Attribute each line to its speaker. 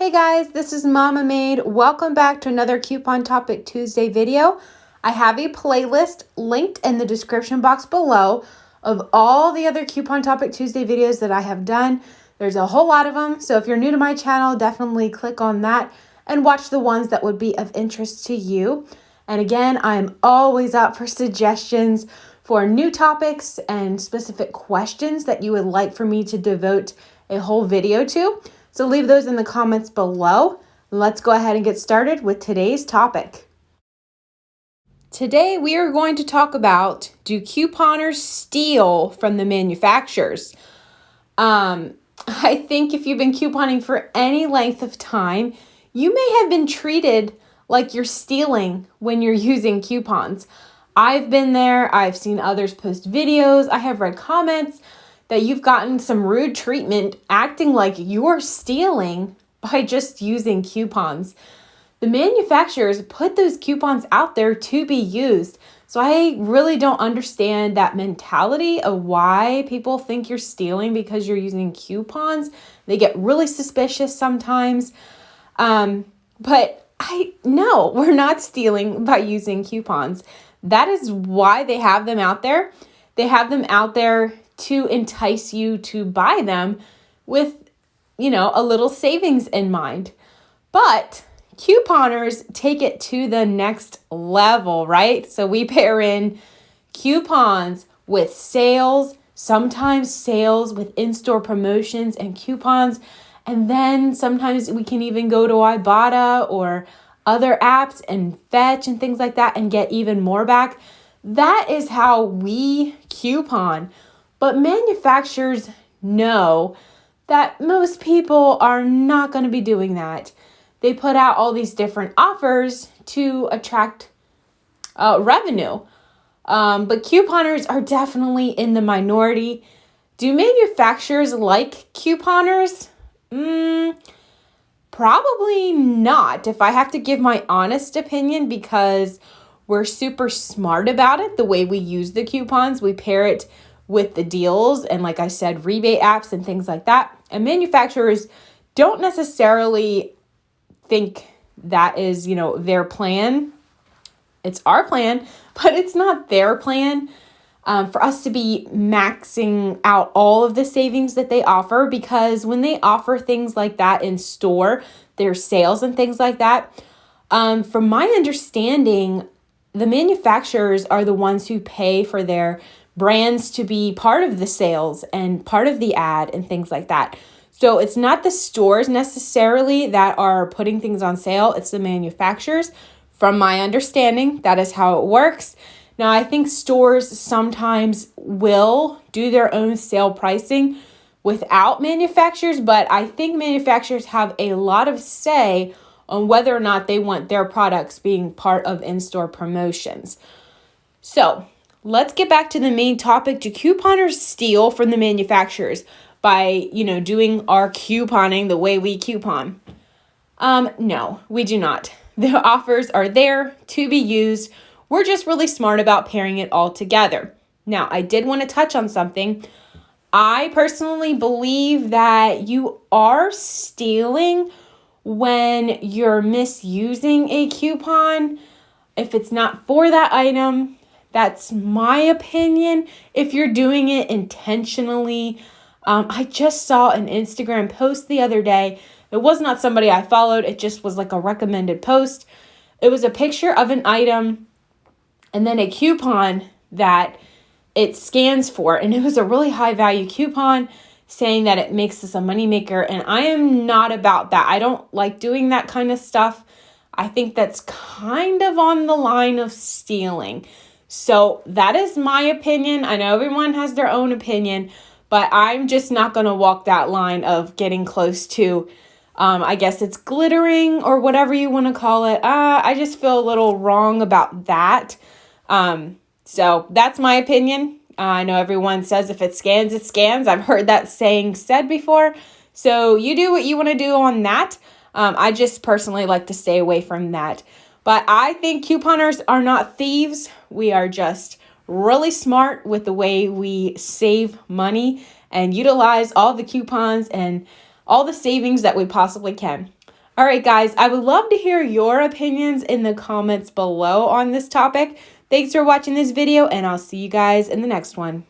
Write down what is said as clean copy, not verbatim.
Speaker 1: Hey guys, this is Mama Maid. Welcome back to another Coupon Topic Tuesday video. I have a playlist linked in the description box below of all the other Coupon Topic Tuesday videos that I have done. There's a whole lot of them, so if you're new to my channel, definitely click on that and watch the ones that would be of interest to you. And again, I'm always up for suggestions for new topics and specific questions that you would like for me to devote a whole video to. So leave those in the comments below. Let's go ahead and get started with today's topic. Today we are going to talk about, do couponers steal from the manufacturers? I think if you've been couponing for any length of time, you may have been treated like you're stealing when you're using coupons. I've been there. I've seen others post videos. I have read comments that you've gotten some rude treatment acting like you're stealing by just using coupons. The manufacturers put those coupons out there to be used. So I really don't understand that mentality of why people think you're stealing because you're using coupons. They get really suspicious sometimes. But no, we're not stealing by using coupons. That is why they have them out there. They have them out there to entice you to buy them with, a little savings in mind. But couponers take it to the next level, right? So we pair in coupons with sales, sometimes sales with in-store promotions and coupons. And then sometimes we can even go to Ibotta or other apps and fetch and things like that and get even more back. That is how we coupon. But manufacturers know that most people are not going to be doing that. They put out all these different offers to attract revenue. But couponers are definitely in the minority. Do manufacturers like couponers? Probably not, if I have to give my honest opinion, because we're super smart about it. The way we use the coupons, we pair it with the deals and, like I said, rebate apps and things like that. And manufacturers don't necessarily think that is, their plan. It's our plan, but it's not their plan for us to be maxing out all of the savings that they offer, because when they offer things like that in store, their sales and things like that, from my understanding, the manufacturers are the ones who pay for their brands to be part of the sales and part of the ad and things like that. So it's not the stores necessarily that are putting things on sale. It's the manufacturers. From my understanding, that is how it works. Now, I think stores sometimes will do their own sale pricing without manufacturers, but I think manufacturers have a lot of say on whether or not they want their products being part of in-store promotions. So let's get back to the main topic. Do couponers steal from the manufacturers by, doing our couponing the way we coupon? No, we do not. The offers are there to be used. We're just really smart about pairing it all together. Now, I did want to touch on something. I personally believe that you are stealing when you're misusing a coupon. If it's not for that item, that's my opinion. If you're doing it intentionally, I just saw an Instagram post the other day. It was not somebody I followed. It just was like a recommended post. It was a picture of an item and then a coupon that it scans for. And it was a really high value coupon saying that it makes us a moneymaker. And I am not about that. I don't like doing that kind of stuff. I think that's kind of on the line of stealing. So that is my opinion. I know everyone has their own opinion, but I'm just not going to walk that line of getting close to, I guess it's glittering or whatever you want to call it. I just feel a little wrong about that. So that's my opinion. I know everyone says if it scans, it scans. I've heard that saying said before. So you do what you want to do on that. I just personally like to stay away from that. But I think couponers are not thieves. We are just really smart with the way we save money and utilize all the coupons and all the savings that we possibly can. All right, guys, I would love to hear your opinions in the comments below on this topic. Thanks for watching this video, and I'll see you guys in the next one.